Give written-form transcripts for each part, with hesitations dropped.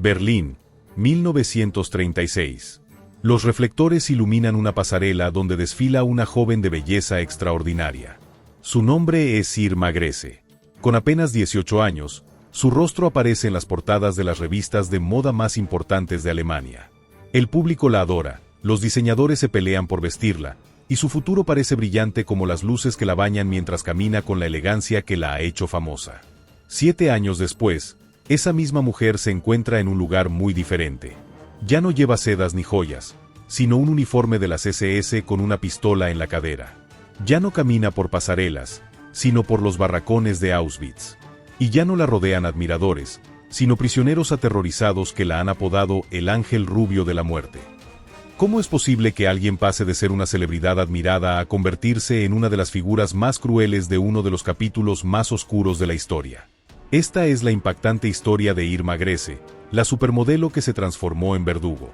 Berlín, 1936. Los reflectores iluminan una pasarela donde desfila una joven de belleza extraordinaria. Su nombre es Irma Grese. Con apenas 18 años, su rostro aparece en las portadas de las revistas de moda más importantes de Alemania. El público la adora, los diseñadores se pelean por vestirla, y su futuro parece brillante como las luces que la bañan mientras camina con la elegancia que la ha hecho famosa. 7 años después, esa misma mujer se encuentra en un lugar muy diferente. Ya no lleva sedas ni joyas, sino un uniforme de las SS con una pistola en la cadera. Ya no camina por pasarelas, sino por los barracones de Auschwitz. Y ya no la rodean admiradores, sino prisioneros aterrorizados que la han apodado el ángel rubio de la muerte. ¿Cómo es posible que alguien pase de ser una celebridad admirada a convertirse en una de las figuras más crueles de uno de los capítulos más oscuros de la historia? Esta es la impactante historia de Irma Grese, la supermodelo que se transformó en verdugo.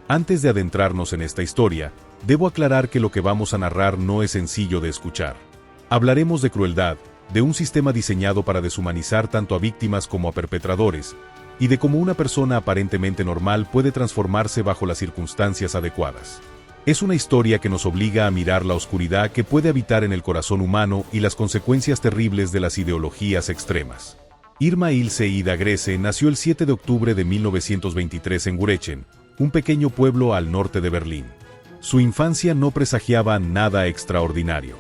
Antes de adentrarnos en esta historia, debo aclarar que lo que vamos a narrar no es sencillo de escuchar. Hablaremos de crueldad, de un sistema diseñado para deshumanizar tanto a víctimas como a perpetradores, y de cómo una persona aparentemente normal puede transformarse bajo las circunstancias adecuadas. Es una historia que nos obliga a mirar la oscuridad que puede habitar en el corazón humano y las consecuencias terribles de las ideologías extremas. Irma Ilse Ida Grese nació el 7 de octubre de 1923 en Gurechen, un pequeño pueblo al norte de Berlín. Su infancia no presagiaba nada extraordinario.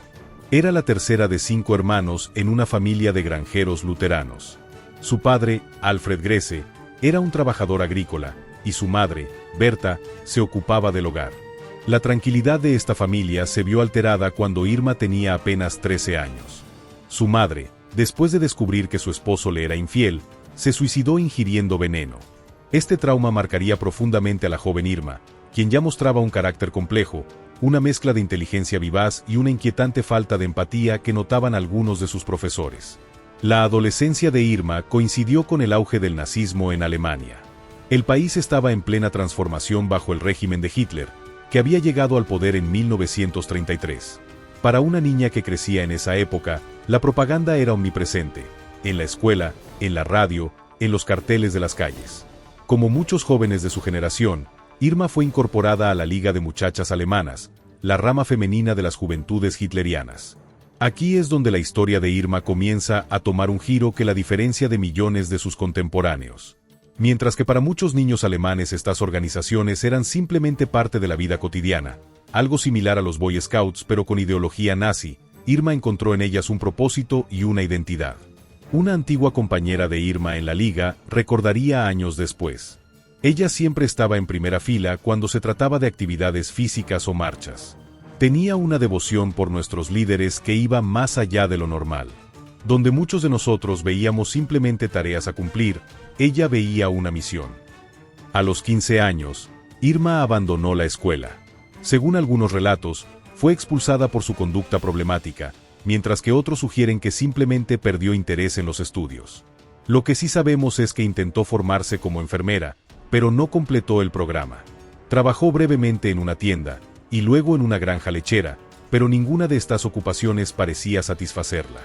Era la tercera de 5 hermanos en una familia de granjeros luteranos. Su padre, Alfred Grese, era un trabajador agrícola, y su madre, Berta, se ocupaba del hogar. La tranquilidad de esta familia se vio alterada cuando Irma tenía apenas 13 años. Su madre, después de descubrir que su esposo le era infiel, se suicidó ingiriendo veneno. Este trauma marcaría profundamente a la joven Irma, quien ya mostraba un carácter complejo, una mezcla de inteligencia vivaz y una inquietante falta de empatía que notaban algunos de sus profesores. La adolescencia de Irma coincidió con el auge del nazismo en Alemania. El país estaba en plena transformación bajo el régimen de Hitler, que había llegado al poder en 1933. Para una niña que crecía en esa época, la propaganda era omnipresente, en la escuela, en la radio, en los carteles de las calles. Como muchos jóvenes de su generación, Irma fue incorporada a la Liga de Muchachas Alemanas, la rama femenina de las juventudes hitlerianas. Aquí es donde la historia de Irma comienza a tomar un giro que la diferencia de millones de sus contemporáneos. Mientras que para muchos niños alemanes estas organizaciones eran simplemente parte de la vida cotidiana, algo similar a los Boy Scouts pero con ideología nazi, Irma encontró en ellas un propósito y una identidad. Una antigua compañera de Irma en la liga recordaría años después. Ella siempre estaba en primera fila cuando se trataba de actividades físicas o marchas. Tenía una devoción por nuestros líderes que iba más allá de lo normal. Donde muchos de nosotros veíamos simplemente tareas a cumplir, ella veía una misión. A los 15 años, Irma abandonó la escuela. Según algunos relatos, fue expulsada por su conducta problemática, mientras que otros sugieren que simplemente perdió interés en los estudios. Lo que sí sabemos es que intentó formarse como enfermera, pero no completó el programa. Trabajó brevemente en una tienda, y luego en una granja lechera, pero ninguna de estas ocupaciones parecía satisfacerla.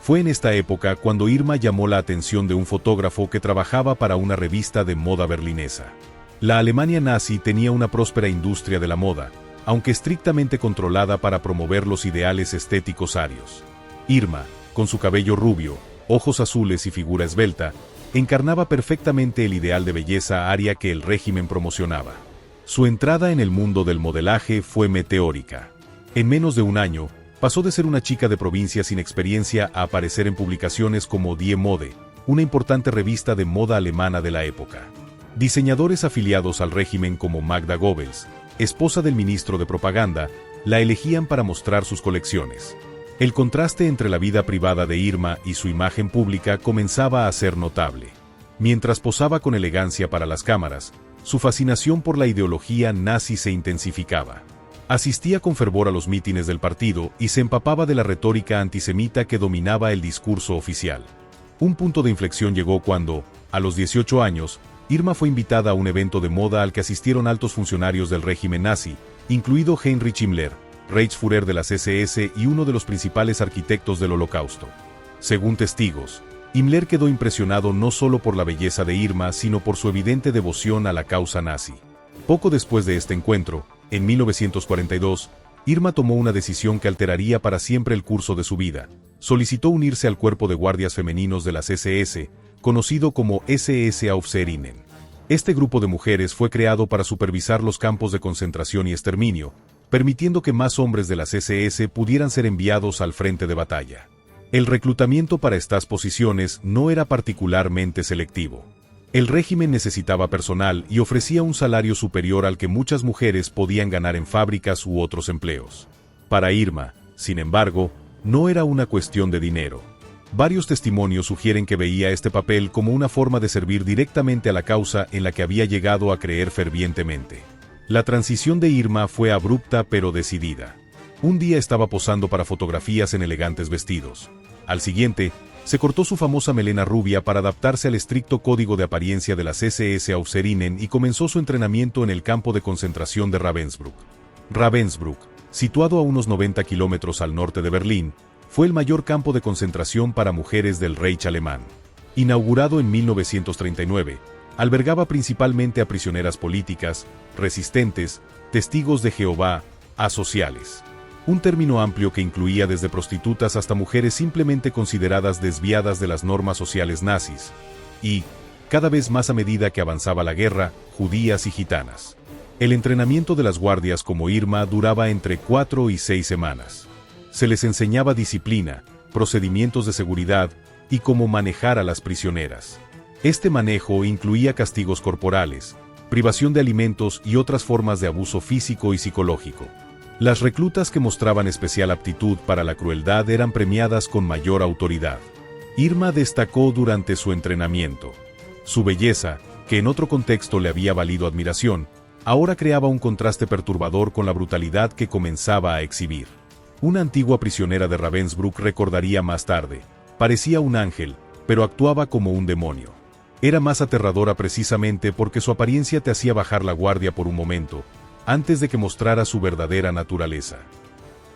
Fue en esta época cuando Irma llamó la atención de un fotógrafo que trabajaba para una revista de moda berlinesa. La Alemania nazi tenía una próspera industria de la moda, aunque estrictamente controlada para promover los ideales estéticos arios. Irma, con su cabello rubio, ojos azules y figura esbelta, encarnaba perfectamente el ideal de belleza aria que el régimen promocionaba. Su entrada en el mundo del modelaje fue meteórica. En menos de un año, pasó de ser una chica de provincia sin experiencia a aparecer en publicaciones como Die Mode, una importante revista de moda alemana de la época. Diseñadores afiliados al régimen como Magda Goebbels, esposa del ministro de propaganda, la elegían para mostrar sus colecciones. El contraste entre la vida privada de Irma y su imagen pública comenzaba a ser notable. Mientras posaba con elegancia para las cámaras, su fascinación por la ideología nazi se intensificaba. Asistía con fervor a los mítines del partido y se empapaba de la retórica antisemita que dominaba el discurso oficial. Un punto de inflexión llegó cuando, a los 18 años, Irma fue invitada a un evento de moda al que asistieron altos funcionarios del régimen nazi, incluido Heinrich Himmler, Reichsführer de las SS y uno de los principales arquitectos del Holocausto. Según testigos, Himmler quedó impresionado no solo por la belleza de Irma, sino por su evidente devoción a la causa nazi. Poco después de este encuentro, en 1942, Irma tomó una decisión que alteraría para siempre el curso de su vida. Solicitó unirse al cuerpo de guardias femeninos de las SS, conocido como SS Aufseherinnen. Este grupo de mujeres fue creado para supervisar los campos de concentración y exterminio, permitiendo que más hombres de las SS pudieran ser enviados al frente de batalla. El reclutamiento para estas posiciones no era particularmente selectivo. El régimen necesitaba personal y ofrecía un salario superior al que muchas mujeres podían ganar en fábricas u otros empleos. Para Irma, sin embargo, no era una cuestión de dinero. Varios testimonios sugieren que veía este papel como una forma de servir directamente a la causa en la que había llegado a creer fervientemente. La transición de Irma fue abrupta pero decidida. Un día estaba posando para fotografías en elegantes vestidos. Al siguiente, se cortó su famosa melena rubia para adaptarse al estricto código de apariencia de las SS Aufseherinnen y comenzó su entrenamiento en el campo de concentración de Ravensbrück. Ravensbrück, situado a unos 90 kilómetros al norte de Berlín, fue el mayor campo de concentración para mujeres del Reich alemán. Inaugurado en 1939, albergaba principalmente a prisioneras políticas, resistentes, testigos de Jehová, asociales. Un término amplio que incluía desde prostitutas hasta mujeres simplemente consideradas desviadas de las normas sociales nazis, y, cada vez más a medida que avanzaba la guerra, judías y gitanas. El entrenamiento de las guardias como Irma duraba entre 4 y 6 semanas. Se les enseñaba disciplina, procedimientos de seguridad y cómo manejar a las prisioneras. Este manejo incluía castigos corporales, privación de alimentos y otras formas de abuso físico y psicológico. Las reclutas que mostraban especial aptitud para la crueldad eran premiadas con mayor autoridad. Irma destacó durante su entrenamiento. Su belleza, que en otro contexto le había valido admiración, ahora creaba un contraste perturbador con la brutalidad que comenzaba a exhibir. Una antigua prisionera de Ravensbrück recordaría más tarde: parecía un ángel, pero actuaba como un demonio. Era más aterradora precisamente porque su apariencia te hacía bajar la guardia por un momento, antes de que mostrara su verdadera naturaleza.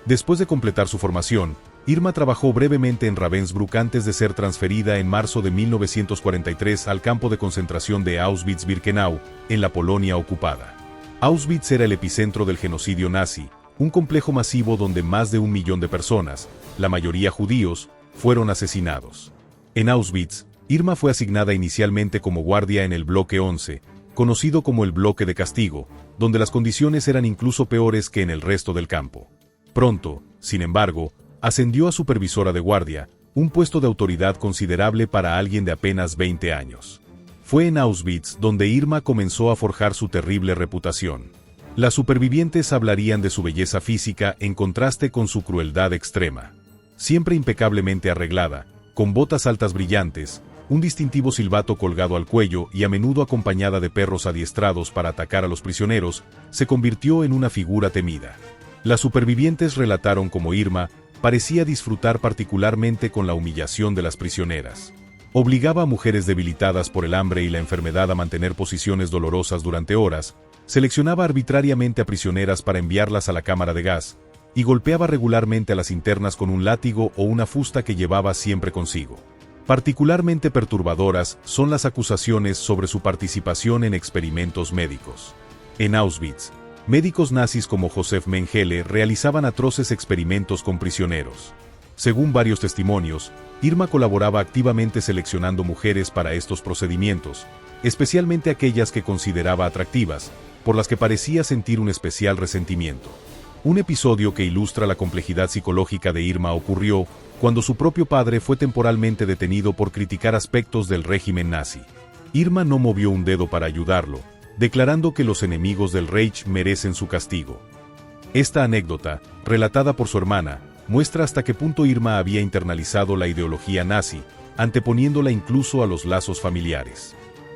Después de completar su formación, Irma trabajó brevemente en Ravensbrück antes de ser transferida en marzo de 1943 al campo de concentración de Auschwitz-Birkenau, en la Polonia ocupada. Auschwitz era el epicentro del genocidio nazi, un complejo masivo donde más de 1 millón de personas, la mayoría judíos, fueron asesinados. En Auschwitz, Irma fue asignada inicialmente como guardia en el bloque 11, conocido como el bloque de castigo, donde las condiciones eran incluso peores que en el resto del campo. Pronto, sin embargo, ascendió a supervisora de guardia, un puesto de autoridad considerable para alguien de apenas 20 años. Fue en Auschwitz donde Irma comenzó a forjar su terrible reputación. Las supervivientes hablarían de su belleza física en contraste con su crueldad extrema. Siempre impecablemente arreglada, con botas altas brillantes, un distintivo silbato colgado al cuello y a menudo acompañada de perros adiestrados para atacar a los prisioneros, se convirtió en una figura temida. Las supervivientes relataron cómo Irma parecía disfrutar particularmente con la humillación de las prisioneras. Obligaba a mujeres debilitadas por el hambre y la enfermedad a mantener posiciones dolorosas durante horas, seleccionaba arbitrariamente a prisioneras para enviarlas a la cámara de gas, y golpeaba regularmente a las internas con un látigo o una fusta que llevaba siempre consigo. Particularmente perturbadoras son las acusaciones sobre su participación en experimentos médicos. En Auschwitz, médicos nazis como Josef Mengele realizaban atroces experimentos con prisioneros. Según varios testimonios, Irma colaboraba activamente seleccionando mujeres para estos procedimientos, especialmente aquellas que consideraba atractivas, por las que parecía sentir un especial resentimiento. Un episodio que ilustra la complejidad psicológica de Irma ocurrió cuando su propio padre fue temporalmente detenido por criticar aspectos del régimen nazi. Irma no movió un dedo para ayudarlo, declarando que los enemigos del Reich merecen su castigo. Esta anécdota, relatada por su hermana, muestra hasta qué punto Irma había internalizado la ideología nazi, anteponiéndola incluso a los lazos familiares.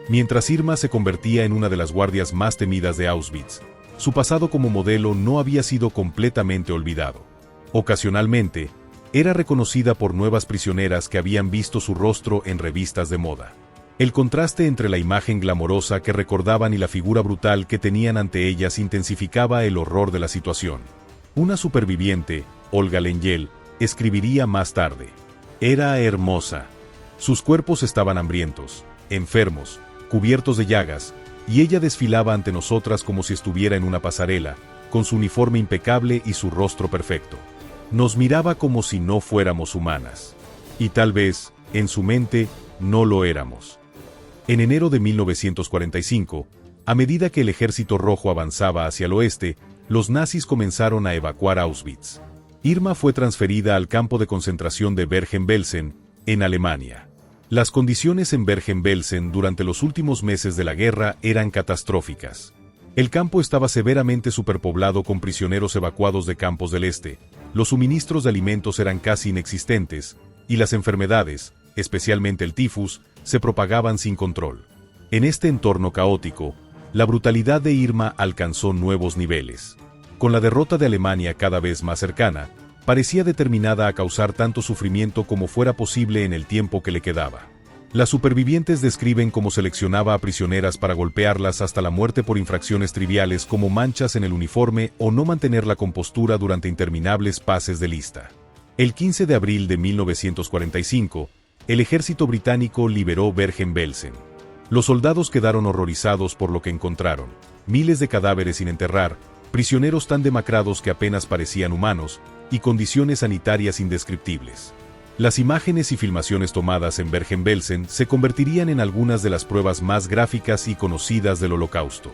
Mientras Irma se convertía en una de las guardias más temidas de Auschwitz, su pasado como modelo no había sido completamente olvidado. Ocasionalmente, era reconocida por nuevas prisioneras que habían visto su rostro en revistas de moda. El contraste entre la imagen glamorosa que recordaban y la figura brutal que tenían ante ellas intensificaba el horror de la situación. Una superviviente, Olga Lengyel, escribiría más tarde: «Era hermosa. Sus cuerpos estaban hambrientos, enfermos, cubiertos de llagas, y ella desfilaba ante nosotras como si estuviera en una pasarela, con su uniforme impecable y su rostro perfecto. Nos miraba como si no fuéramos humanas. Y tal vez, en su mente, no lo éramos. En enero de 1945, a medida que el Ejército Rojo avanzaba hacia el oeste, los nazis comenzaron a evacuar Auschwitz. Irma fue transferida al campo de concentración de Bergen-Belsen, en Alemania. Las condiciones en Bergen-Belsen durante los últimos meses de la guerra eran catastróficas. El campo estaba severamente superpoblado con prisioneros evacuados de campos del este, los suministros de alimentos eran casi inexistentes, y las enfermedades, especialmente el tifus, se propagaban sin control. En este entorno caótico, la brutalidad de Irma alcanzó nuevos niveles. Con la derrota de Alemania cada vez más cercana, parecía determinada a causar tanto sufrimiento como fuera posible en el tiempo que le quedaba. Las supervivientes describen cómo seleccionaba a prisioneras para golpearlas hasta la muerte por infracciones triviales como manchas en el uniforme o no mantener la compostura durante interminables pases de lista. El 15 de abril de 1945, el ejército británico liberó Bergen-Belsen. Los soldados quedaron horrorizados por lo que encontraron: miles de cadáveres sin enterrar, prisioneros tan demacrados que apenas parecían humanos, y condiciones sanitarias indescriptibles. Las imágenes y filmaciones tomadas en Bergen-Belsen se convertirían en algunas de las pruebas más gráficas y conocidas del Holocausto.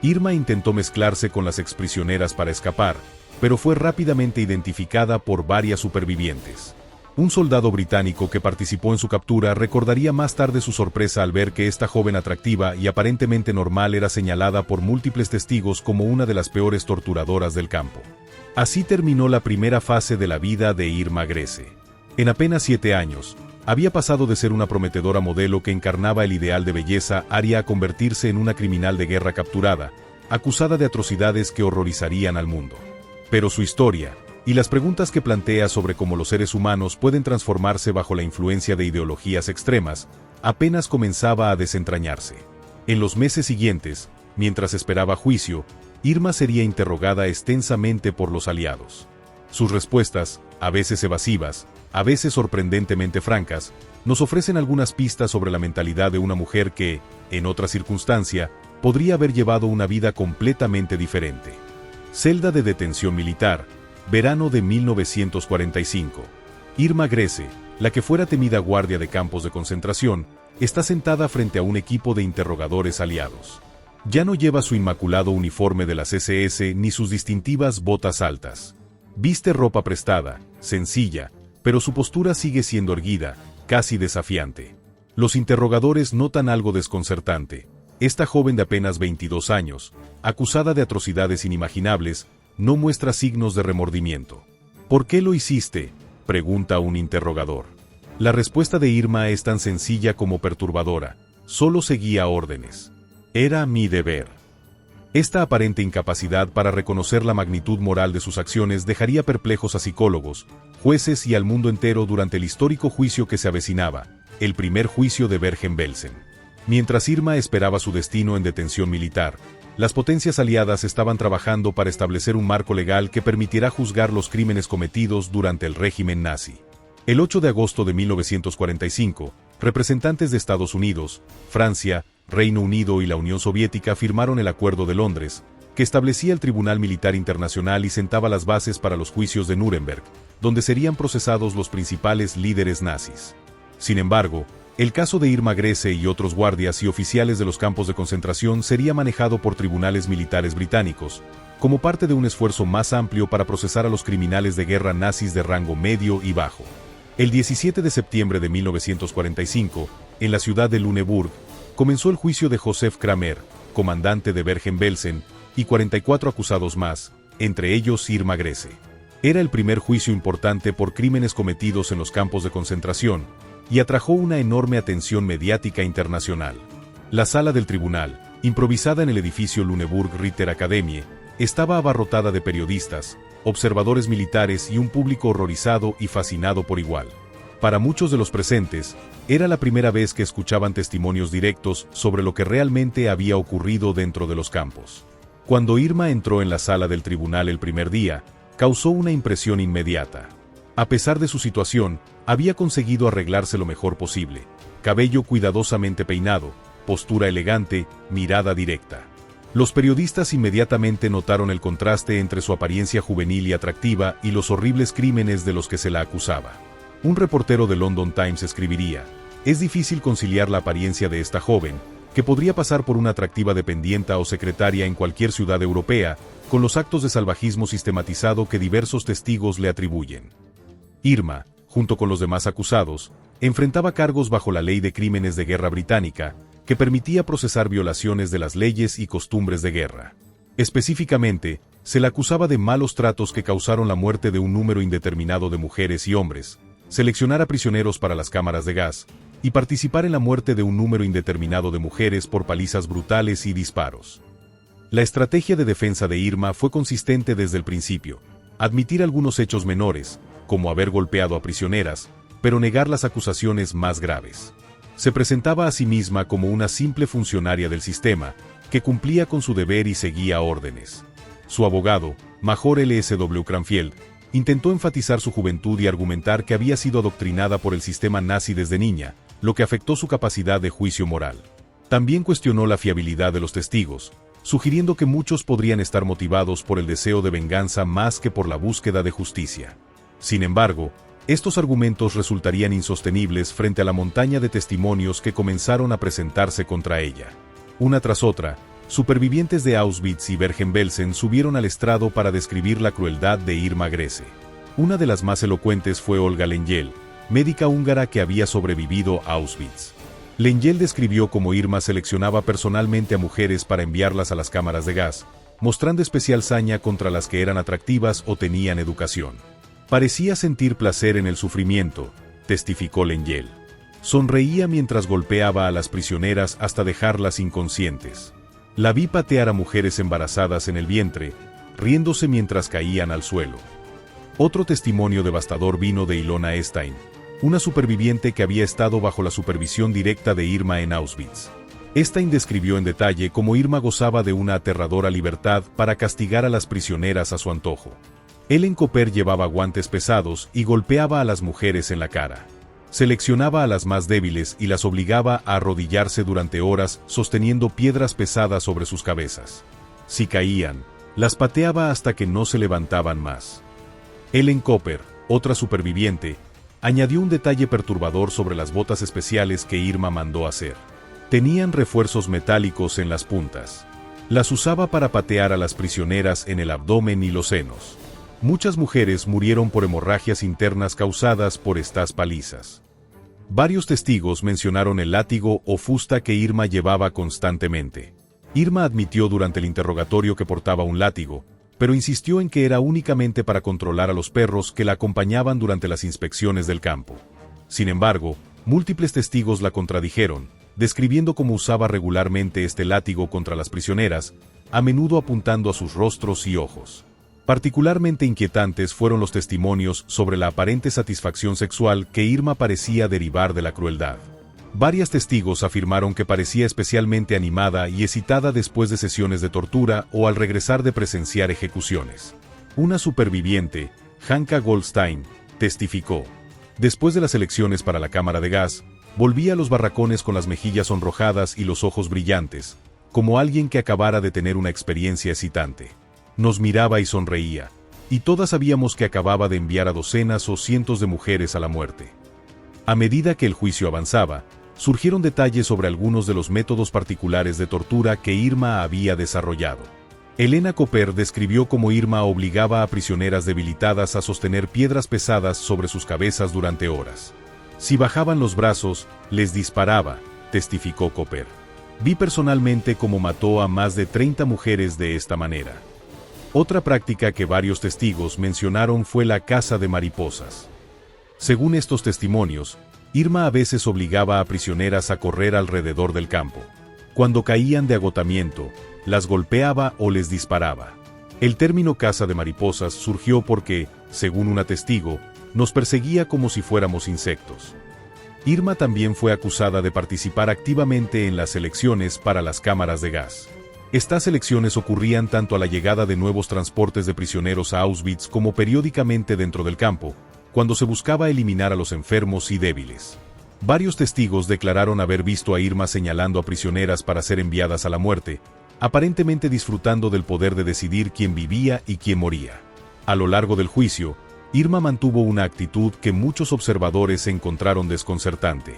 Irma intentó mezclarse con las exprisioneras para escapar, pero fue rápidamente identificada por varias supervivientes. Un soldado británico que participó en su captura recordaría más tarde su sorpresa al ver que esta joven atractiva y aparentemente normal era señalada por múltiples testigos como una de las peores torturadoras del campo. Así terminó la primera fase de la vida de Irma Grese. En apenas 7 años, había pasado de ser una prometedora modelo que encarnaba el ideal de belleza aria a convertirse en una criminal de guerra capturada, acusada de atrocidades que horrorizarían al mundo. Pero su historia, y las preguntas que plantea sobre cómo los seres humanos pueden transformarse bajo la influencia de ideologías extremas, apenas comenzaba a desentrañarse. En los meses siguientes, mientras esperaba juicio, Irma sería interrogada extensamente por los aliados. Sus respuestas, a veces evasivas, a veces sorprendentemente francas, nos ofrecen algunas pistas sobre la mentalidad de una mujer que, en otra circunstancia, podría haber llevado una vida completamente diferente. Celda de detención militar, verano de 1945. Irma Grese, la que fuera temida guardia de campos de concentración, está sentada frente a un equipo de interrogadores aliados. Ya no lleva su inmaculado uniforme de las SS ni sus distintivas botas altas. Viste ropa prestada, sencilla, pero su postura sigue siendo erguida, casi desafiante. Los interrogadores notan algo desconcertante. Esta joven de apenas 22 años, acusada de atrocidades inimaginables, no muestra signos de remordimiento. ¿Por qué lo hiciste?, pregunta un interrogador. La respuesta de Irma es tan sencilla como perturbadora: solo seguía órdenes. Era mi deber. Esta aparente incapacidad para reconocer la magnitud moral de sus acciones dejaría perplejos a psicólogos, jueces y al mundo entero durante el histórico juicio que se avecinaba, el primer juicio de Bergen-Belsen. Mientras Irma esperaba su destino en detención militar, las potencias aliadas estaban trabajando para establecer un marco legal que permitirá juzgar los crímenes cometidos durante el régimen nazi. El 8 de agosto de 1945, representantes de Estados Unidos, Francia, Reino Unido y la Unión Soviética firmaron el Acuerdo de Londres, que establecía el Tribunal Militar Internacional y sentaba las bases para los juicios de Nuremberg, donde serían procesados los principales líderes nazis. Sin embargo, el caso de Irma Grese y otros guardias y oficiales de los campos de concentración sería manejado por tribunales militares británicos, como parte de un esfuerzo más amplio para procesar a los criminales de guerra nazis de rango medio y bajo. El 17 de septiembre de 1945, en la ciudad de Lüneburg, comenzó el juicio de Josef Kramer, comandante de Bergen-Belsen, y 44 acusados más, entre ellos Irma Grese. Era el primer juicio importante por crímenes cometidos en los campos de concentración, y atrajo una enorme atención mediática internacional. La sala del tribunal, improvisada en el edificio Lüneburg Ritter Academie, estaba abarrotada de periodistas, observadores militares y un público horrorizado y fascinado por igual. Para muchos de los presentes, era la primera vez que escuchaban testimonios directos sobre lo que realmente había ocurrido dentro de los campos. Cuando Irma entró en la sala del tribunal el primer día, causó una impresión inmediata. A pesar de su situación, había conseguido arreglarse lo mejor posible: cabello cuidadosamente peinado, postura elegante, mirada directa. Los periodistas inmediatamente notaron el contraste entre su apariencia juvenil y atractiva y los horribles crímenes de los que se la acusaba. Un reportero de London Times escribiría: «Es difícil conciliar la apariencia de esta joven, que podría pasar por una atractiva dependienta o secretaria en cualquier ciudad europea, con los actos de salvajismo sistematizado que diversos testigos le atribuyen». Irma, junto con los demás acusados, enfrentaba cargos bajo la Ley de Crímenes de Guerra británica, que permitía procesar violaciones de las leyes y costumbres de guerra. Específicamente, se le acusaba de malos tratos que causaron la muerte de un número indeterminado de mujeres y hombres, seleccionar a prisioneros para las cámaras de gas, y participar en la muerte de un número indeterminado de mujeres por palizas brutales y disparos. La estrategia de defensa de Irma fue consistente desde el principio: admitir algunos hechos menores, como haber golpeado a prisioneras, pero negar las acusaciones más graves. Se presentaba a sí misma como una simple funcionaria del sistema, que cumplía con su deber y seguía órdenes. Su abogado, Major L.S.W. Cranfield, intentó enfatizar su juventud y argumentar que había sido adoctrinada por el sistema nazi desde niña, lo que afectó su capacidad de juicio moral. También cuestionó la fiabilidad de los testigos, sugiriendo que muchos podrían estar motivados por el deseo de venganza más que por la búsqueda de justicia. Sin embargo, estos argumentos resultarían insostenibles frente a la montaña de testimonios que comenzaron a presentarse contra ella. Una tras otra, supervivientes de Auschwitz y Bergen-Belsen subieron al estrado para describir la crueldad de Irma Grese. Una de las más elocuentes fue Olga Lengyel, médica húngara que había sobrevivido a Auschwitz. Lengyel describió cómo Irma seleccionaba personalmente a mujeres para enviarlas a las cámaras de gas, mostrando especial saña contra las que eran atractivas o tenían educación. «Parecía sentir placer en el sufrimiento», testificó Lengyel. «Sonreía mientras golpeaba a las prisioneras hasta dejarlas inconscientes. La vi patear a mujeres embarazadas en el vientre, riéndose mientras caían al suelo». Otro testimonio devastador vino de Ilona Stein, una superviviente que había estado bajo la supervisión directa de Irma en Auschwitz. Stein describió en detalle cómo Irma gozaba de una aterradora libertad para castigar a las prisioneras a su antojo. Ellen Cooper llevaba guantes pesados y golpeaba a las mujeres en la cara. Seleccionaba a las más débiles y las obligaba a arrodillarse durante horas sosteniendo piedras pesadas sobre sus cabezas. Si caían, las pateaba hasta que no se levantaban más. Ellen Cooper, otra superviviente, añadió un detalle perturbador sobre las botas especiales que Irma mandó hacer. Tenían refuerzos metálicos en las puntas. Las usaba para patear a las prisioneras en el abdomen y los senos. Muchas mujeres murieron por hemorragias internas causadas por estas palizas. Varios testigos mencionaron el látigo o fusta que Irma llevaba constantemente. Irma admitió durante el interrogatorio que portaba un látigo, pero insistió en que era únicamente para controlar a los perros que la acompañaban durante las inspecciones del campo. Sin embargo, múltiples testigos la contradijeron, describiendo cómo usaba regularmente este látigo contra las prisioneras, a menudo apuntando a sus rostros y ojos. Particularmente inquietantes fueron los testimonios sobre la aparente satisfacción sexual que Irma parecía derivar de la crueldad. Varios testigos afirmaron que parecía especialmente animada y excitada después de sesiones de tortura o al regresar de presenciar ejecuciones. Una superviviente, Hanka Goldstein, testificó: «Después de las elecciones para la cámara de gas, volví a los barracones con las mejillas sonrojadas y los ojos brillantes, como alguien que acabara de tener una experiencia excitante. Nos miraba y sonreía, y todas sabíamos que acababa de enviar a docenas o cientos de mujeres a la muerte». A medida que el juicio avanzaba, surgieron detalles sobre algunos de los métodos particulares de tortura que Irma había desarrollado. Elena Cooper describió cómo Irma obligaba a prisioneras debilitadas a sostener piedras pesadas sobre sus cabezas durante horas. Si bajaban los brazos, les disparaba, testificó Cooper. «Vi personalmente cómo mató a más de 30 mujeres de esta manera». Otra práctica que varios testigos mencionaron fue la caza de mariposas. Según estos testimonios, Irma a veces obligaba a prisioneras a correr alrededor del campo. Cuando caían de agotamiento, las golpeaba o les disparaba. El término caza de mariposas surgió porque, según una testigo, nos perseguía como si fuéramos insectos. Irma también fue acusada de participar activamente en las elecciones para las cámaras de gas. Estas elecciones ocurrían tanto a la llegada de nuevos transportes de prisioneros a Auschwitz como periódicamente dentro del campo, cuando se buscaba eliminar a los enfermos y débiles. Varios testigos declararon haber visto a Irma señalando a prisioneras para ser enviadas a la muerte, aparentemente disfrutando del poder de decidir quién vivía y quién moría. A lo largo del juicio, Irma mantuvo una actitud que muchos observadores encontraron desconcertante.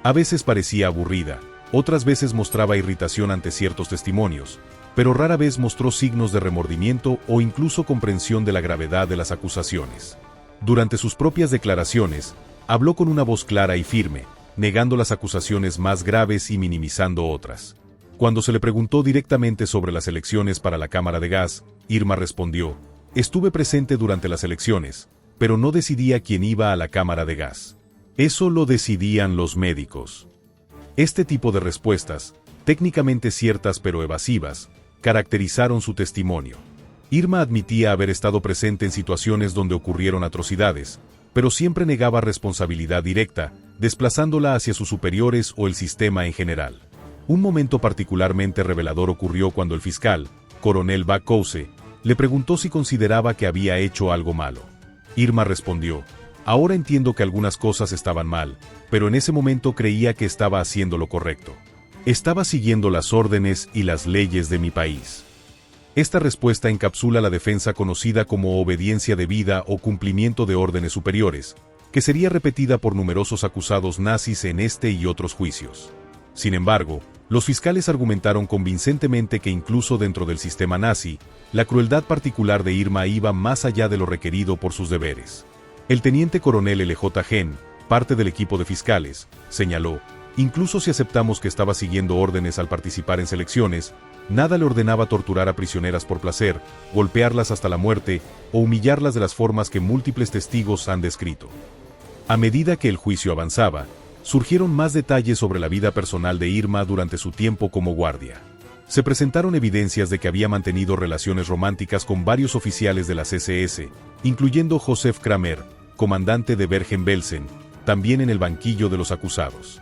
A veces parecía aburrida, otras veces mostraba irritación ante ciertos testimonios, pero rara vez mostró signos de remordimiento o incluso comprensión de la gravedad de las acusaciones. Durante sus propias declaraciones, habló con una voz clara y firme, negando las acusaciones más graves y minimizando otras. Cuando se le preguntó directamente sobre las elecciones para la cámara de gas, Irma respondió: "Estuve presente durante las elecciones, pero no decidía quién iba a la cámara de gas. Eso lo decidían los médicos". Este tipo de respuestas, técnicamente ciertas pero evasivas, caracterizaron su testimonio. Irma admitía haber estado presente en situaciones donde ocurrieron atrocidades, pero siempre negaba responsabilidad directa, desplazándola hacia sus superiores o el sistema en general. Un momento particularmente revelador ocurrió cuando el fiscal, coronel Bakose, le preguntó si consideraba que había hecho algo malo. Irma respondió: "Ahora entiendo que algunas cosas estaban mal, pero en ese momento creía que estaba haciendo lo correcto. Estaba siguiendo las órdenes y las leyes de mi país". Esta respuesta encapsula la defensa conocida como obediencia debida o cumplimiento de órdenes superiores, que sería repetida por numerosos acusados nazis en este y otros juicios. Sin embargo, los fiscales argumentaron convincentemente que incluso dentro del sistema nazi, la crueldad particular de Irma iba más allá de lo requerido por sus deberes. El teniente coronel L.J. Gen, parte del equipo de fiscales, señaló: "Incluso si aceptamos que estaba siguiendo órdenes al participar en selecciones, nada le ordenaba torturar a prisioneras por placer, golpearlas hasta la muerte o humillarlas de las formas que múltiples testigos han descrito". A medida que el juicio avanzaba, surgieron más detalles sobre la vida personal de Irma durante su tiempo como guardia. Se presentaron evidencias de que había mantenido relaciones románticas con varios oficiales de las SS, incluyendo Josef Kramer, comandante de Bergen-Belsen, también en el banquillo de los acusados.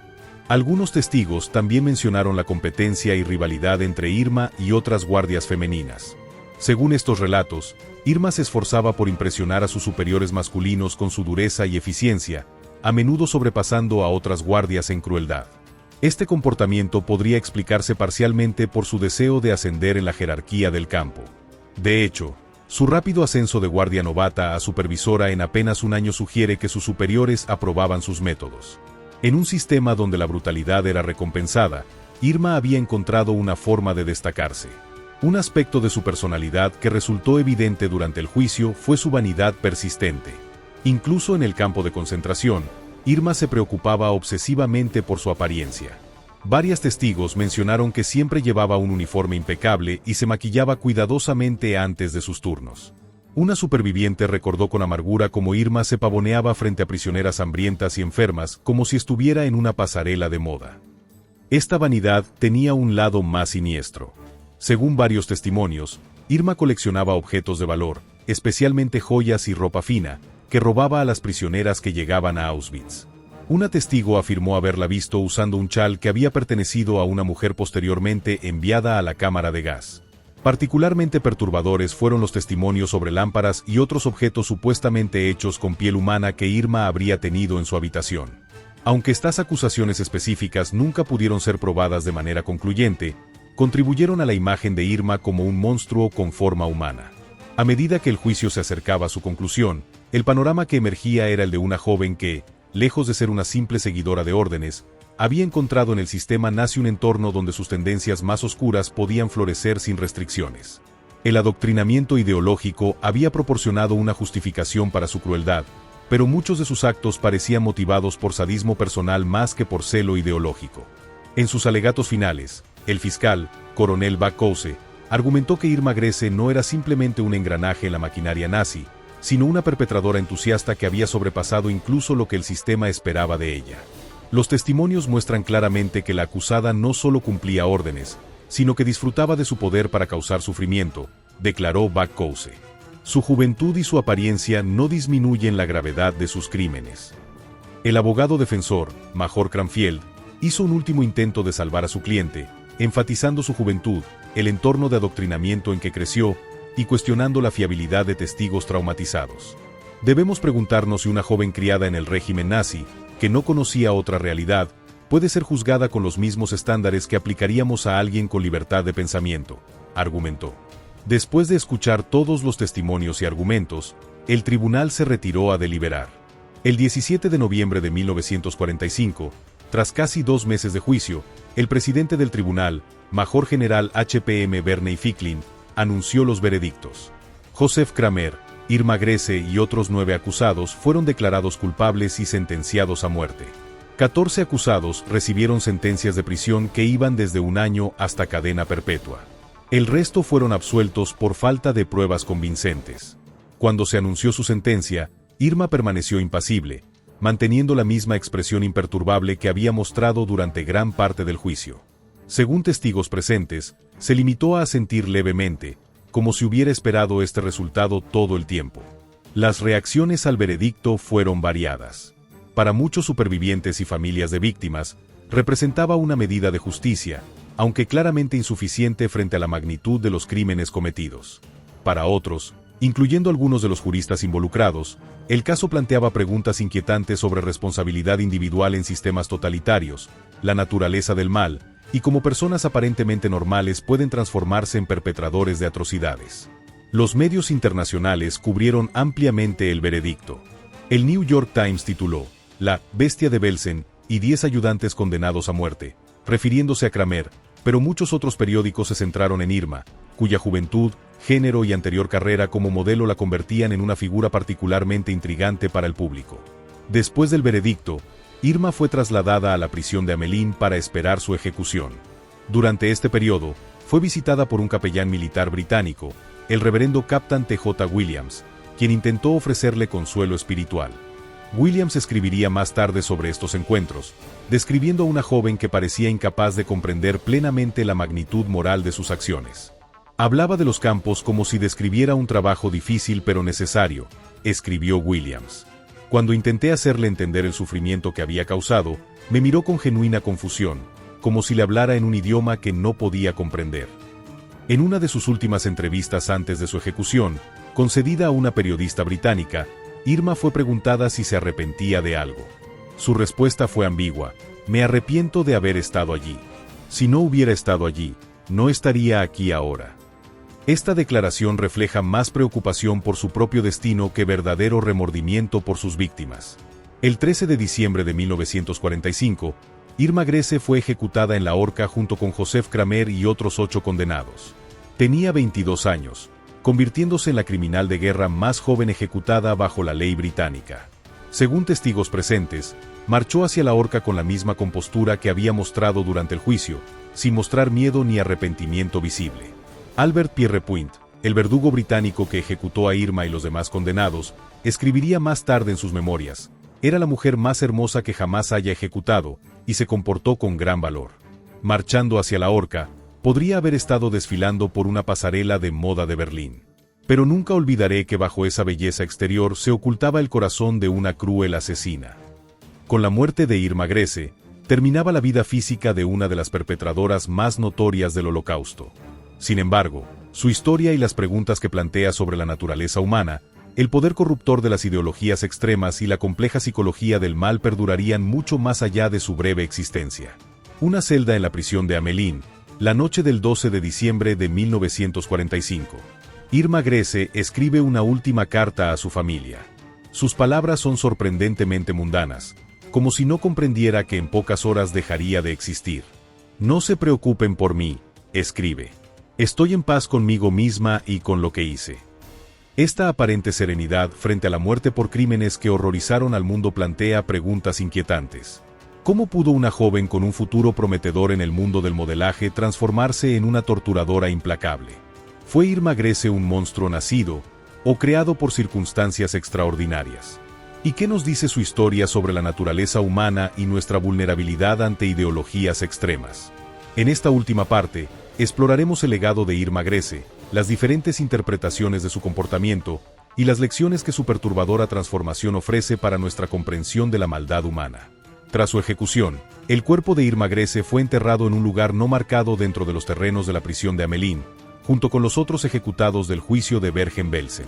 Algunos testigos también mencionaron la competencia y rivalidad entre Irma y otras guardias femeninas. Según estos relatos, Irma se esforzaba por impresionar a sus superiores masculinos con su dureza y eficiencia, a menudo sobrepasando a otras guardias en crueldad. Este comportamiento podría explicarse parcialmente por su deseo de ascender en la jerarquía del campo. De hecho, su rápido ascenso de guardia novata a supervisora en apenas un año sugiere que sus superiores aprobaban sus métodos. En un sistema donde la brutalidad era recompensada, Irma había encontrado una forma de destacarse. Un aspecto de su personalidad que resultó evidente durante el juicio fue su vanidad persistente. Incluso en el campo de concentración, Irma se preocupaba obsesivamente por su apariencia. Varios testigos mencionaron que siempre llevaba un uniforme impecable y se maquillaba cuidadosamente antes de sus turnos. Una superviviente recordó con amargura cómo Irma se pavoneaba frente a prisioneras hambrientas y enfermas como si estuviera en una pasarela de moda. Esta vanidad tenía un lado más siniestro. Según varios testimonios, Irma coleccionaba objetos de valor, especialmente joyas y ropa fina, que robaba a las prisioneras que llegaban a Auschwitz. Una testigo afirmó haberla visto usando un chal que había pertenecido a una mujer posteriormente enviada a la cámara de gas. Particularmente perturbadores fueron los testimonios sobre lámparas y otros objetos supuestamente hechos con piel humana que Irma habría tenido en su habitación. Aunque estas acusaciones específicas nunca pudieron ser probadas de manera concluyente, contribuyeron a la imagen de Irma como un monstruo con forma humana. A medida que el juicio se acercaba a su conclusión, el panorama que emergía era el de una joven que, lejos de ser una simple seguidora de órdenes, había encontrado en el sistema nazi un entorno donde sus tendencias más oscuras podían florecer sin restricciones. El adoctrinamiento ideológico había proporcionado una justificación para su crueldad, pero muchos de sus actos parecían motivados por sadismo personal más que por celo ideológico. En sus alegatos finales, el fiscal, coronel Bakose, argumentó que Irma Grese no era simplemente un engranaje en la maquinaria nazi, sino una perpetradora entusiasta que había sobrepasado incluso lo que el sistema esperaba de ella. Los testimonios muestran claramente que la acusada no solo cumplía órdenes, sino que disfrutaba de su poder para causar sufrimiento, declaró Bakose. Su juventud y su apariencia no disminuyen la gravedad de sus crímenes. El abogado defensor, Major Cranfield, hizo un último intento de salvar a su cliente, enfatizando su juventud, el entorno de adoctrinamiento en que creció, y cuestionando la fiabilidad de testigos traumatizados. Debemos preguntarnos si una joven criada en el régimen nazi, que no conocía otra realidad, puede ser juzgada con los mismos estándares que aplicaríamos a alguien con libertad de pensamiento, argumentó. Después de escuchar todos los testimonios y argumentos, el tribunal se retiró a deliberar. El 17 de noviembre de 1945, tras casi 2 meses de juicio, el presidente del tribunal, Major General H.P.M. Verney Ficklin, anunció los veredictos. Joseph Kramer, Irma Grese y otros 9 acusados fueron declarados culpables y sentenciados a muerte. 14 acusados recibieron sentencias de prisión que iban desde 1 año hasta cadena perpetua. El resto fueron absueltos por falta de pruebas convincentes. Cuando se anunció su sentencia, Irma permaneció impasible, manteniendo la misma expresión imperturbable que había mostrado durante gran parte del juicio. Según testigos presentes, se limitó a asentir levemente, como si hubiera esperado este resultado todo el tiempo. Las reacciones al veredicto fueron variadas. Para muchos supervivientes y familias de víctimas, representaba una medida de justicia, aunque claramente insuficiente frente a la magnitud de los crímenes cometidos. Para otros, incluyendo algunos de los juristas involucrados, el caso planteaba preguntas inquietantes sobre responsabilidad individual en sistemas totalitarios, la naturaleza del mal, y cómo personas aparentemente normales pueden transformarse en perpetradores de atrocidades. Los medios internacionales cubrieron ampliamente el veredicto. El New York Times tituló, "La bestia de Belsen y 10 ayudantes condenados a muerte", refiriéndose a Kramer, pero muchos otros periódicos se centraron en Irma, cuya juventud, género y anterior carrera como modelo la convertían en una figura particularmente intrigante para el público. Después del veredicto, Irma fue trasladada a la prisión de Amelín para esperar su ejecución. Durante este periodo, fue visitada por un capellán militar británico, el reverendo Captain T.J. Williams, quien intentó ofrecerle consuelo espiritual. Williams escribiría más tarde sobre estos encuentros, describiendo a una joven que parecía incapaz de comprender plenamente la magnitud moral de sus acciones. Hablaba de los campos como si describiera un trabajo difícil pero necesario, escribió Williams. Cuando intenté hacerle entender el sufrimiento que había causado, me miró con genuina confusión, como si le hablara en un idioma que no podía comprender. En una de sus últimas entrevistas antes de su ejecución, concedida a una periodista británica, Irma fue preguntada si se arrepentía de algo. Su respuesta fue ambigua: "Me arrepiento de haber estado allí. Si no hubiera estado allí, no estaría aquí ahora". Esta declaración refleja más preocupación por su propio destino que verdadero remordimiento por sus víctimas. El 13 de diciembre de 1945, Irma Grese fue ejecutada en la horca junto con Joseph Kramer y otros 8 condenados. Tenía 22 años, convirtiéndose en la criminal de guerra más joven ejecutada bajo la ley británica. Según testigos presentes, marchó hacia la horca con la misma compostura que había mostrado durante el juicio, sin mostrar miedo ni arrepentimiento visible. Albert Pierrepoint, el verdugo británico que ejecutó a Irma y los demás condenados, escribiría más tarde en sus memorias: "Era la mujer más hermosa que jamás haya ejecutado, y se comportó con gran valor. Marchando hacia la horca, podría haber estado desfilando por una pasarela de moda de Berlín. Pero nunca olvidaré que bajo esa belleza exterior se ocultaba el corazón de una cruel asesina". Con la muerte de Irma Grese, terminaba la vida física de una de las perpetradoras más notorias del Holocausto. Sin embargo, su historia y las preguntas que plantea sobre la naturaleza humana, el poder corruptor de las ideologías extremas y la compleja psicología del mal perdurarían mucho más allá de su breve existencia. Una celda en la prisión de Amelín, la noche del 12 de diciembre de 1945. Irma Grese escribe una última carta a su familia. Sus palabras son sorprendentemente mundanas, como si no comprendiera que en pocas horas dejaría de existir. "No se preocupen por mí", escribe. "Estoy en paz conmigo misma y con lo que hice". Esta aparente serenidad frente a la muerte por crímenes que horrorizaron al mundo plantea preguntas inquietantes. ¿Cómo pudo una joven con un futuro prometedor en el mundo del modelaje transformarse en una torturadora implacable? ¿Fue Irma Grese un monstruo nacido o creado por circunstancias extraordinarias? ¿Y qué nos dice su historia sobre la naturaleza humana y nuestra vulnerabilidad ante ideologías extremas? En esta última parte, exploraremos el legado de Irma Grese, las diferentes interpretaciones de su comportamiento y las lecciones que su perturbadora transformación ofrece para nuestra comprensión de la maldad humana. Tras su ejecución, el cuerpo de Irma Grese fue enterrado en un lugar no marcado dentro de los terrenos de la prisión de Amelín, junto con los otros ejecutados del juicio de Bergen-Belsen.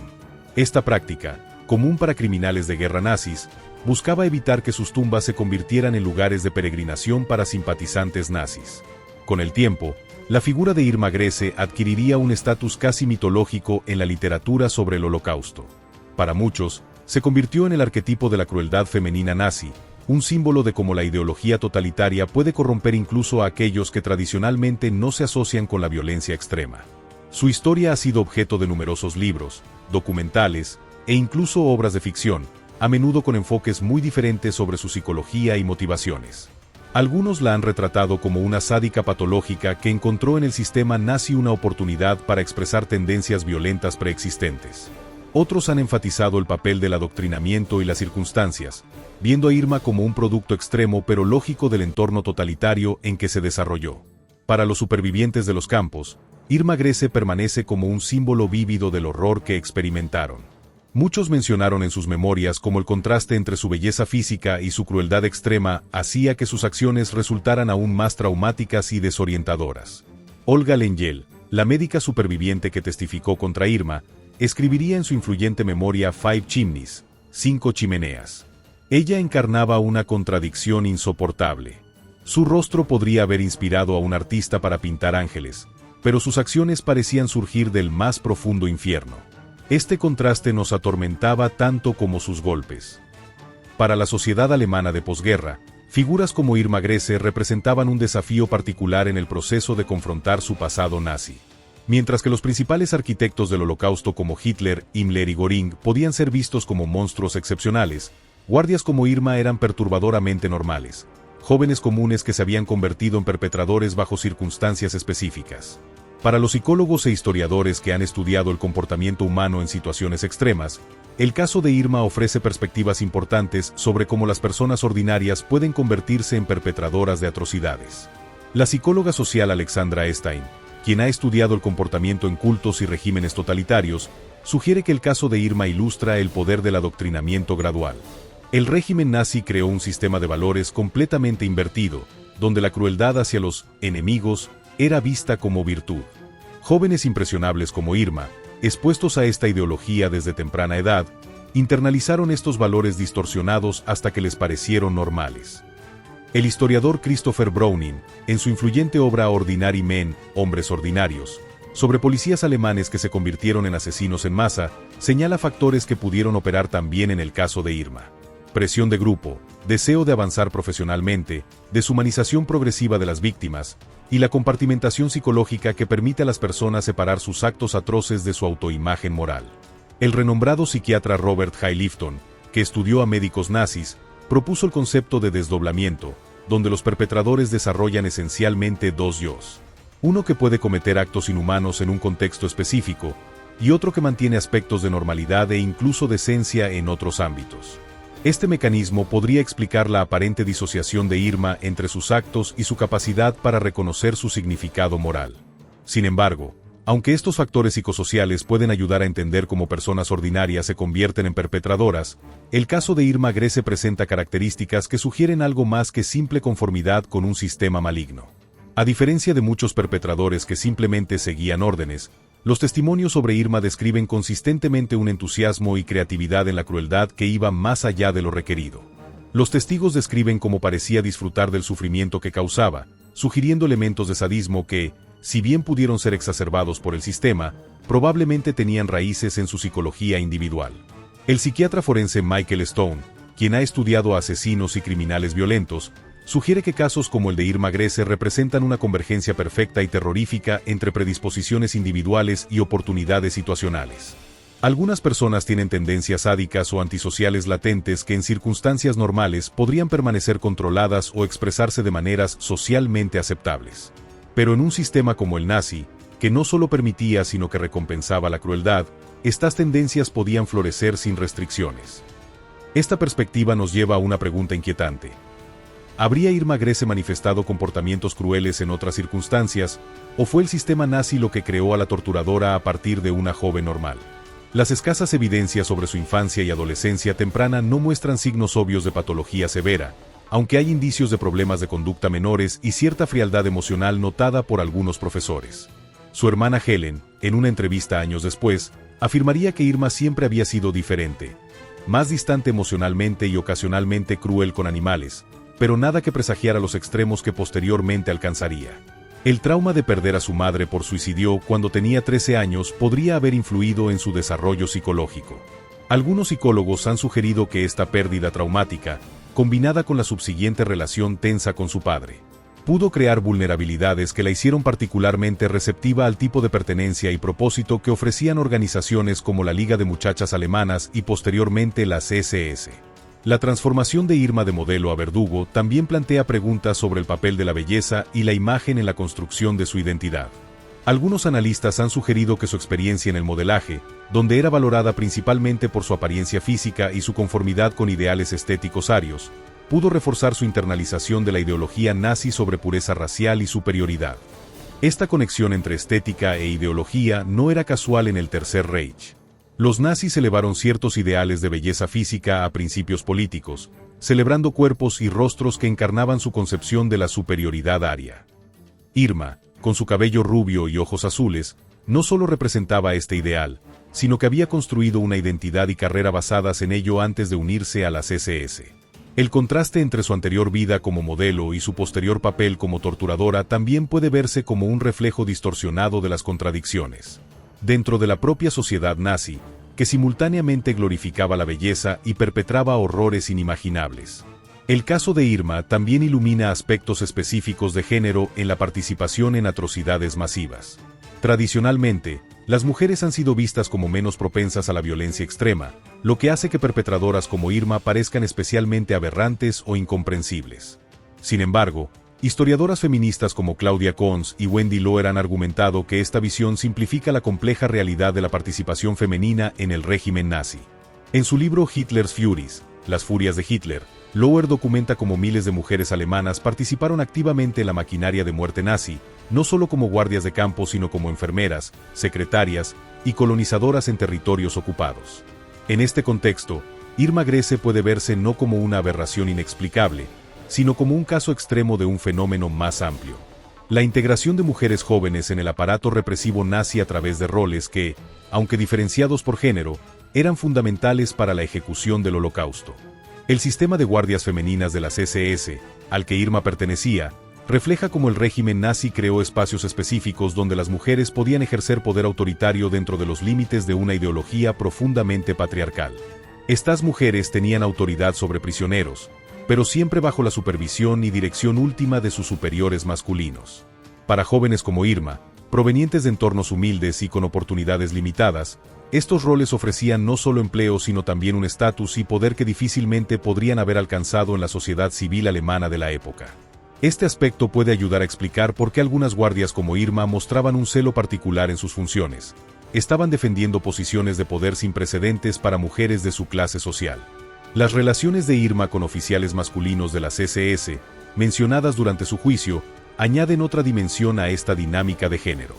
Esta práctica, común para criminales de guerra nazis, buscaba evitar que sus tumbas se convirtieran en lugares de peregrinación para simpatizantes nazis. Con el tiempo, la figura de Irma Grese adquiriría un estatus casi mitológico en la literatura sobre el Holocausto. Para muchos, se convirtió en el arquetipo de la crueldad femenina nazi, un símbolo de cómo la ideología totalitaria puede corromper incluso a aquellos que tradicionalmente no se asocian con la violencia extrema. Su historia ha sido objeto de numerosos libros, documentales e incluso obras de ficción, a menudo con enfoques muy diferentes sobre su psicología y motivaciones. Algunos la han retratado como una sádica patológica que encontró en el sistema nazi una oportunidad para expresar tendencias violentas preexistentes. Otros han enfatizado el papel del adoctrinamiento y las circunstancias, viendo a Irma como un producto extremo pero lógico del entorno totalitario en que se desarrolló. Para los supervivientes de los campos, Irma Grese permanece como un símbolo vívido del horror que experimentaron. Muchos mencionaron en sus memorias cómo el contraste entre su belleza física y su crueldad extrema hacía que sus acciones resultaran aún más traumáticas y desorientadoras. Olga Lengyel, la médica superviviente que testificó contra Irma, escribiría en su influyente memoria Five Chimneys, 5 chimeneas. Ella encarnaba una contradicción insoportable. Su rostro podría haber inspirado a un artista para pintar ángeles, pero sus acciones parecían surgir del más profundo infierno. Este contraste nos atormentaba tanto como sus golpes. Para la sociedad alemana de posguerra, figuras como Irma Grese representaban un desafío particular en el proceso de confrontar su pasado nazi. Mientras que los principales arquitectos del Holocausto como Hitler, Himmler y Göring podían ser vistos como monstruos excepcionales, guardias como Irma eran perturbadoramente normales, jóvenes comunes que se habían convertido en perpetradores bajo circunstancias específicas. Para los psicólogos e historiadores que han estudiado el comportamiento humano en situaciones extremas, el caso de Irma ofrece perspectivas importantes sobre cómo las personas ordinarias pueden convertirse en perpetradoras de atrocidades. La psicóloga social Alexandra Estein, quien ha estudiado el comportamiento en cultos y regímenes totalitarios, sugiere que el caso de Irma ilustra el poder del adoctrinamiento gradual. El régimen nazi creó un sistema de valores completamente invertido, donde la crueldad hacia los enemigos era vista como virtud. Jóvenes impresionables como Irma, expuestos a esta ideología desde temprana edad, internalizaron estos valores distorsionados hasta que les parecieron normales. El historiador Christopher Browning, en su influyente obra Ordinary Men, Hombres Ordinarios, sobre policías alemanes que se convirtieron en asesinos en masa, señala factores que pudieron operar también en el caso de Irma. Presión de grupo, deseo de avanzar profesionalmente, deshumanización progresiva de las víctimas, y la compartimentación psicológica que permite a las personas separar sus actos atroces de su autoimagen moral. El renombrado psiquiatra Robert H. Lifton, que estudió a médicos nazis, propuso el concepto de desdoblamiento, donde los perpetradores desarrollan esencialmente dos yos. Uno que puede cometer actos inhumanos en un contexto específico, y otro que mantiene aspectos de normalidad e incluso decencia en otros ámbitos. Este mecanismo podría explicar la aparente disociación de Irma entre sus actos y su capacidad para reconocer su significado moral. Sin embargo, aunque estos factores psicosociales pueden ayudar a entender cómo personas ordinarias se convierten en perpetradoras, el caso de Irma Grese presenta características que sugieren algo más que simple conformidad con un sistema maligno. A diferencia de muchos perpetradores que simplemente seguían órdenes, los testimonios sobre Irma describen consistentemente un entusiasmo y creatividad en la crueldad que iba más allá de lo requerido. Los testigos describen cómo parecía disfrutar del sufrimiento que causaba, sugiriendo elementos de sadismo que, si bien pudieron ser exacerbados por el sistema, probablemente tenían raíces en su psicología individual. El psiquiatra forense Michael Stone, quien ha estudiado a asesinos y criminales violentos, sugiere que casos como el de Irma Grese representan una convergencia perfecta y terrorífica entre predisposiciones individuales y oportunidades situacionales. Algunas personas tienen tendencias sádicas o antisociales latentes que en circunstancias normales podrían permanecer controladas o expresarse de maneras socialmente aceptables. Pero en un sistema como el nazi, que no solo permitía sino que recompensaba la crueldad, estas tendencias podían florecer sin restricciones. Esta perspectiva nos lleva a una pregunta inquietante. ¿Habría Irma Grese manifestado comportamientos crueles en otras circunstancias, o fue el sistema nazi lo que creó a la torturadora a partir de una joven normal? Las escasas evidencias sobre su infancia y adolescencia temprana no muestran signos obvios de patología severa, aunque hay indicios de problemas de conducta menores y cierta frialdad emocional notada por algunos profesores. Su hermana Helen, en una entrevista años después, Afirmaría que Irma siempre había sido diferente, más distante emocionalmente y ocasionalmente cruel con animales, pero nada que presagiara los extremos que posteriormente alcanzaría. El trauma de perder a su madre por suicidio cuando tenía 13 años podría haber influido en su desarrollo psicológico. Algunos psicólogos han sugerido que esta pérdida traumática, combinada con la subsiguiente relación tensa con su padre, pudo crear vulnerabilidades que la hicieron particularmente receptiva al tipo de pertenencia y propósito que ofrecían organizaciones como la Liga de Muchachas Alemanas y posteriormente las SS. La transformación de Irma de modelo a verdugo también plantea preguntas sobre el papel de la belleza y la imagen en la construcción de su identidad. Algunos analistas han sugerido que su experiencia en el modelaje, donde era valorada principalmente por su apariencia física y su conformidad con ideales estéticos arios, pudo reforzar su internalización de la ideología nazi sobre pureza racial y superioridad. Esta conexión entre estética e ideología no era casual en el Tercer Reich. Los nazis elevaron ciertos ideales de belleza física a principios políticos, celebrando cuerpos y rostros que encarnaban su concepción de la superioridad aria. Irma, con su cabello rubio y ojos azules, no solo representaba este ideal, sino que había construido una identidad y carrera basadas en ello antes de unirse a las SS. El contraste entre su anterior vida como modelo y su posterior papel como torturadora también puede verse como un reflejo distorsionado de las contradicciones dentro de la propia sociedad nazi, que simultáneamente glorificaba la belleza y perpetraba horrores inimaginables. El caso de Irma también ilumina aspectos específicos de género en la participación en atrocidades masivas. Tradicionalmente, las mujeres han sido vistas como menos propensas a la violencia extrema, lo que hace que perpetradoras como Irma parezcan especialmente aberrantes o incomprensibles. Sin embargo, historiadoras feministas como Claudia Cons y Wendy Loer han argumentado que esta visión simplifica la compleja realidad de la participación femenina en el régimen nazi. En su libro Hitler's Furies, Las Furias de Hitler, Loer documenta cómo miles de mujeres alemanas participaron activamente en la maquinaria de muerte nazi, no solo como guardias de campo sino como enfermeras, secretarias y colonizadoras en territorios ocupados. En este contexto, Irma Grese puede verse no como una aberración inexplicable, sino como un caso extremo de un fenómeno más amplio. La integración de mujeres jóvenes en el aparato represivo nazi a través de roles que, aunque diferenciados por género, eran fundamentales para la ejecución del Holocausto. El sistema de guardias femeninas de las SS, al que Irma pertenecía, refleja cómo el régimen nazi creó espacios específicos donde las mujeres podían ejercer poder autoritario dentro de los límites de una ideología profundamente patriarcal. Estas mujeres tenían autoridad sobre prisioneros, pero siempre bajo la supervisión y dirección última de sus superiores masculinos. Para jóvenes como Irma, provenientes de entornos humildes y con oportunidades limitadas, estos roles ofrecían no solo empleo sino también un estatus y poder que difícilmente podrían haber alcanzado en la sociedad civil alemana de la época. Este aspecto puede ayudar a explicar por qué algunas guardias como Irma mostraban un celo particular en sus funciones. Estaban defendiendo posiciones de poder sin precedentes para mujeres de su clase social. Las relaciones de Irma con oficiales masculinos de las SS, mencionadas durante su juicio, añaden otra dimensión a esta dinámica de género.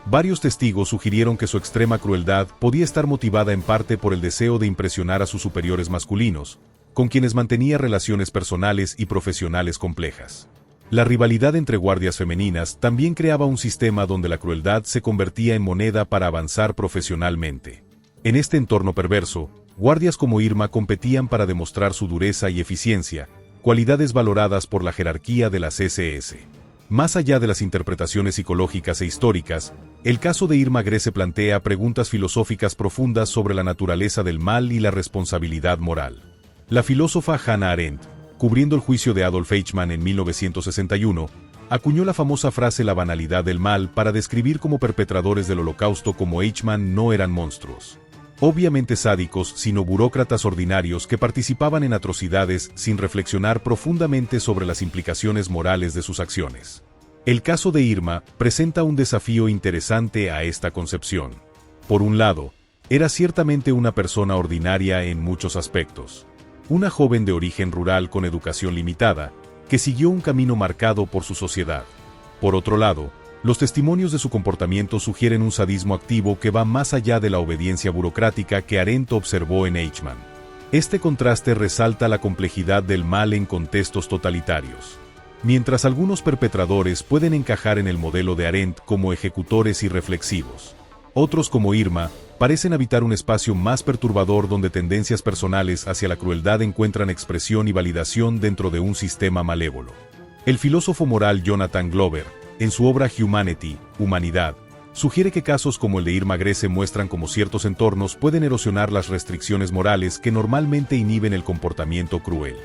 Varios testigos sugirieron que su extrema crueldad podía estar motivada en parte por el deseo de impresionar a sus superiores masculinos, con quienes mantenía relaciones personales y profesionales complejas. La rivalidad entre guardias femeninas también creaba un sistema donde la crueldad se convertía en moneda para avanzar profesionalmente. En este entorno perverso, guardias como Irma competían para demostrar su dureza y eficiencia, cualidades valoradas por la jerarquía de las SS. Más allá de las interpretaciones psicológicas e históricas, el caso de Irma Grese plantea preguntas filosóficas profundas sobre la naturaleza del mal y la responsabilidad moral. La filósofa Hannah Arendt, cubriendo el juicio de Adolf Eichmann en 1961, acuñó la famosa frase «la banalidad del mal» para describir como perpetradores del Holocausto como Eichmann no eran monstruos, obviamente sádicos, sino burócratas ordinarios que participaban en atrocidades sin reflexionar profundamente sobre las implicaciones morales de sus acciones. El caso de Irma presenta un desafío interesante a esta concepción. Por un lado, era ciertamente una persona ordinaria en muchos aspectos. Una joven de origen rural con educación limitada, que siguió un camino marcado por su sociedad. Por otro lado, los testimonios de su comportamiento sugieren un sadismo activo que va más allá de la obediencia burocrática que Arendt observó en Eichmann. Este contraste resalta la complejidad del mal en contextos totalitarios. Mientras algunos perpetradores pueden encajar en el modelo de Arendt como ejecutores irreflexivos, otros como Irma parecen habitar un espacio más perturbador donde tendencias personales hacia la crueldad encuentran expresión y validación dentro de un sistema malévolo. El filósofo moral Jonathan Glover, en su obra Humanity, Humanidad, sugiere que casos como el de Irma Grese muestran cómo ciertos entornos pueden erosionar las restricciones morales que normalmente inhiben el comportamiento cruel.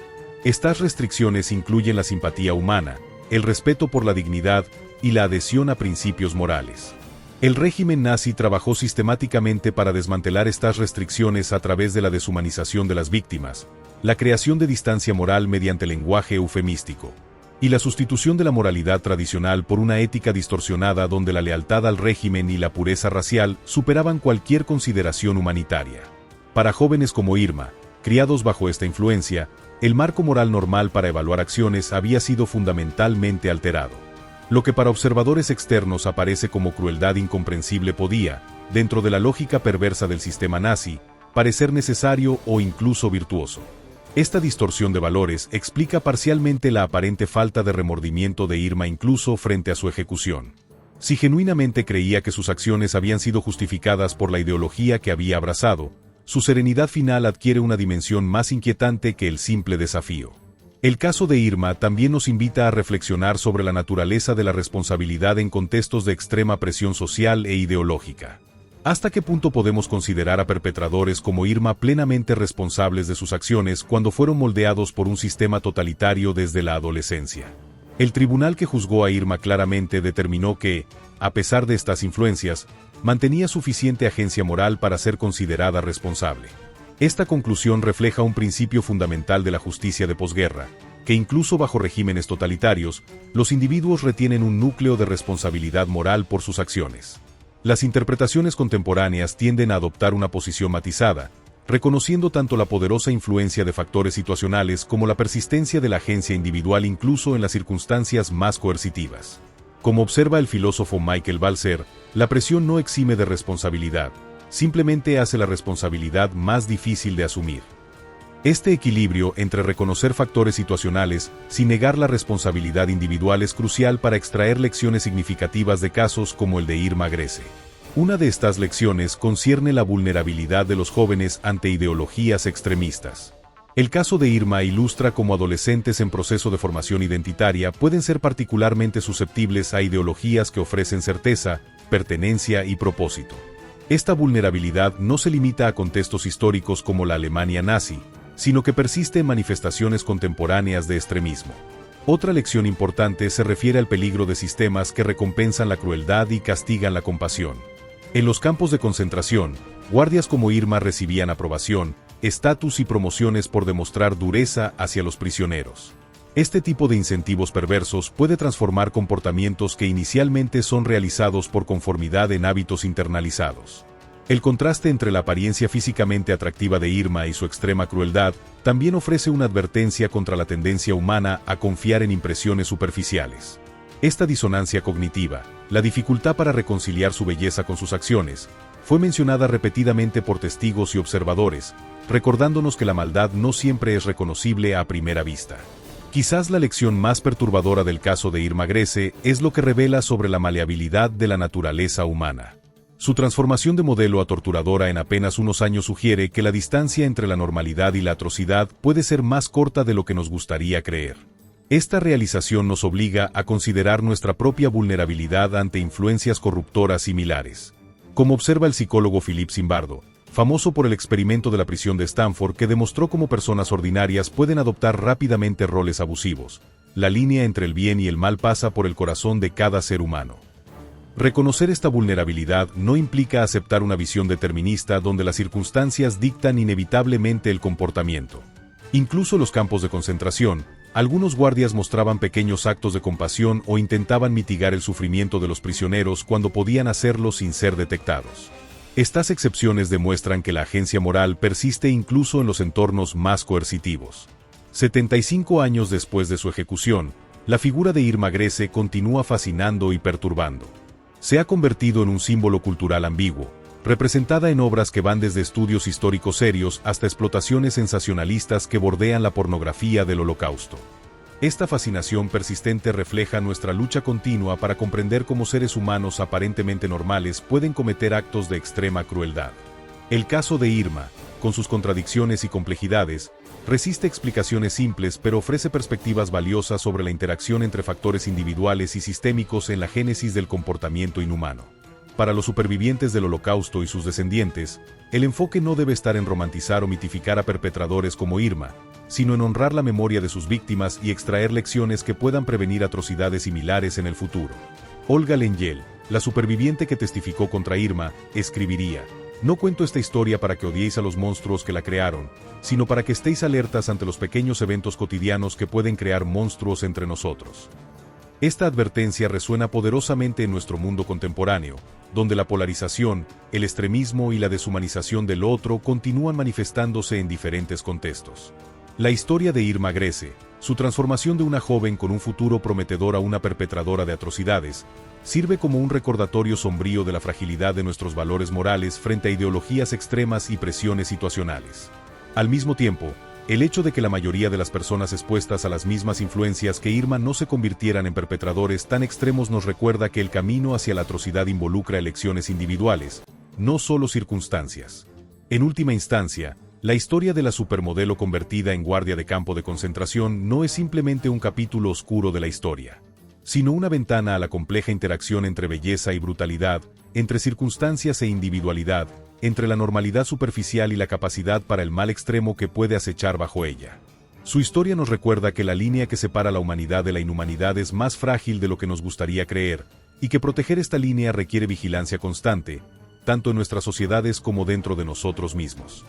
Estas restricciones incluyen la simpatía humana, el respeto por la dignidad y la adhesión a principios morales. El régimen nazi trabajó sistemáticamente para desmantelar estas restricciones a través de la deshumanización de las víctimas, la creación de distancia moral mediante lenguaje eufemístico, y la sustitución de la moralidad tradicional por una ética distorsionada donde la lealtad al régimen y la pureza racial superaban cualquier consideración humanitaria. Para jóvenes como Irma, criados bajo esta influencia, el marco moral normal para evaluar acciones había sido fundamentalmente alterado. Lo que para observadores externos aparece como crueldad incomprensible podía, dentro de la lógica perversa del sistema nazi, parecer necesario o incluso virtuoso. Esta distorsión de valores explica parcialmente la aparente falta de remordimiento de Irma incluso frente a su ejecución. Si genuinamente creía que sus acciones habían sido justificadas por la ideología que había abrazado, su serenidad final adquiere una dimensión más inquietante que el simple desafío. El caso de Irma también nos invita a reflexionar sobre la naturaleza de la responsabilidad en contextos de extrema presión social e ideológica. ¿Hasta qué punto podemos considerar a perpetradores como Irma plenamente responsables de sus acciones cuando fueron moldeados por un sistema totalitario desde la adolescencia? El tribunal que juzgó a Irma claramente determinó que, a pesar de estas influencias, mantenía suficiente agencia moral para ser considerada responsable. Esta conclusión refleja un principio fundamental de la justicia de posguerra, que incluso bajo regímenes totalitarios, los individuos retienen un núcleo de responsabilidad moral por sus acciones. Las interpretaciones contemporáneas tienden a adoptar una posición matizada, reconociendo tanto la poderosa influencia de factores situacionales como la persistencia de la agencia individual incluso en las circunstancias más coercitivas. Como observa el filósofo Michael Balzer, la presión no exime de responsabilidad, simplemente hace la responsabilidad más difícil de asumir. Este equilibrio entre reconocer factores situacionales sin negar la responsabilidad individual es crucial para extraer lecciones significativas de casos como el de Irma Grese. Una de estas lecciones concierne la vulnerabilidad de los jóvenes ante ideologías extremistas. El caso de Irma ilustra cómo adolescentes en proceso de formación identitaria pueden ser particularmente susceptibles a ideologías que ofrecen certeza, pertenencia y propósito. Esta vulnerabilidad no se limita a contextos históricos como la Alemania nazi, sino que persiste en manifestaciones contemporáneas de extremismo. Otra lección importante se refiere al peligro de sistemas que recompensan la crueldad y castigan la compasión. En los campos de concentración, guardias como Irma recibían aprobación, estatus y promociones por demostrar dureza hacia los prisioneros. Este tipo de incentivos perversos puede transformar comportamientos que inicialmente son realizados por conformidad en hábitos internalizados. El contraste entre la apariencia físicamente atractiva de Irma y su extrema crueldad también ofrece una advertencia contra la tendencia humana a confiar en impresiones superficiales. Esta disonancia cognitiva, la dificultad para reconciliar su belleza con sus acciones, fue mencionada repetidamente por testigos y observadores, recordándonos que la maldad no siempre es reconocible a primera vista. Quizás la lección más perturbadora del caso de Irma Grese es lo que revela sobre la maleabilidad de la naturaleza humana. Su transformación de modelo a torturadora en apenas unos años sugiere que la distancia entre la normalidad y la atrocidad puede ser más corta de lo que nos gustaría creer. Esta realización nos obliga a considerar nuestra propia vulnerabilidad ante influencias corruptoras similares. Como observa el psicólogo Philip Zimbardo, famoso por el experimento de la prisión de Stanford que demostró cómo personas ordinarias pueden adoptar rápidamente roles abusivos, la línea entre el bien y el mal pasa por el corazón de cada ser humano. Reconocer esta vulnerabilidad no implica aceptar una visión determinista donde las circunstancias dictan inevitablemente el comportamiento. Incluso en los campos de concentración, algunos guardias mostraban pequeños actos de compasión o intentaban mitigar el sufrimiento de los prisioneros cuando podían hacerlo sin ser detectados. Estas excepciones demuestran que la agencia moral persiste incluso en los entornos más coercitivos. 75 años después de su ejecución, la figura de Irma Grese continúa fascinando y perturbando. Se ha convertido en un símbolo cultural ambiguo, representada en obras que van desde estudios históricos serios hasta explotaciones sensacionalistas que bordean la pornografía del Holocausto. Esta fascinación persistente refleja nuestra lucha continua para comprender cómo seres humanos aparentemente normales pueden cometer actos de extrema crueldad. El caso de Irma, con sus contradicciones y complejidades, resiste explicaciones simples pero ofrece perspectivas valiosas sobre la interacción entre factores individuales y sistémicos en la génesis del comportamiento inhumano. Para los supervivientes del Holocausto y sus descendientes, el enfoque no debe estar en romantizar o mitificar a perpetradores como Irma, sino en honrar la memoria de sus víctimas y extraer lecciones que puedan prevenir atrocidades similares en el futuro. Olga Lengyel, la superviviente que testificó contra Irma, escribiría: "No cuento esta historia para que odiéis a los monstruos que la crearon, sino para que estéis alertas ante los pequeños eventos cotidianos que pueden crear monstruos entre nosotros". Esta advertencia resuena poderosamente en nuestro mundo contemporáneo, donde la polarización, el extremismo y la deshumanización del otro continúan manifestándose en diferentes contextos. La historia de Irma Grese, su transformación de una joven con un futuro prometedor a una perpetradora de atrocidades, sirve como un recordatorio sombrío de la fragilidad de nuestros valores morales frente a ideologías extremas y presiones situacionales. Al mismo tiempo, el hecho de que la mayoría de las personas expuestas a las mismas influencias que Irma no se convirtieran en perpetradores tan extremos nos recuerda que el camino hacia la atrocidad involucra elecciones individuales, no solo circunstancias. En última instancia, la historia de la supermodelo convertida en guardia de campo de concentración no es simplemente un capítulo oscuro de la historia, sino una ventana a la compleja interacción entre belleza y brutalidad, entre circunstancias e individualidad, entre la normalidad superficial y la capacidad para el mal extremo que puede acechar bajo ella. Su historia nos recuerda que la línea que separa la humanidad de la inhumanidad es más frágil de lo que nos gustaría creer, y que proteger esta línea requiere vigilancia constante, tanto en nuestras sociedades como dentro de nosotros mismos.